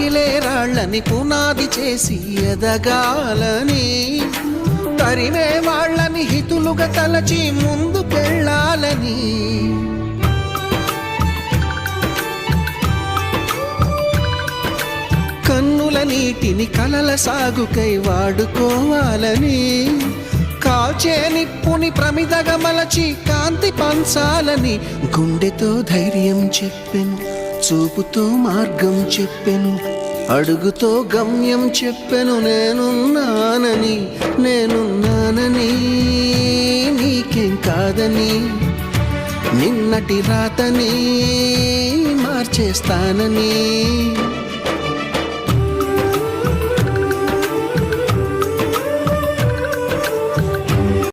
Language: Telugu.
రగిలే రాళ్ళని పునాది చేసి ఎదగాలని, తరిమే వాళ్ళని హితులుగా తలచి ముందుకెళ్ళాలని, కన్నుల నీటిని కలల సాగుకై వాడుకోవాలని, కాల్చే నిప్పుని ప్రమిదగా మలచి కాంతి పంచాలని, గుండెతో ధైర్యం చెప్పెను, చూపుతో మార్గం చెప్పెను, అడుగుతో గమ్యం చెప్పెను. నేనున్నానని నీకేం కాదని, నిన్నటి రాతని మార్చేస్తానని.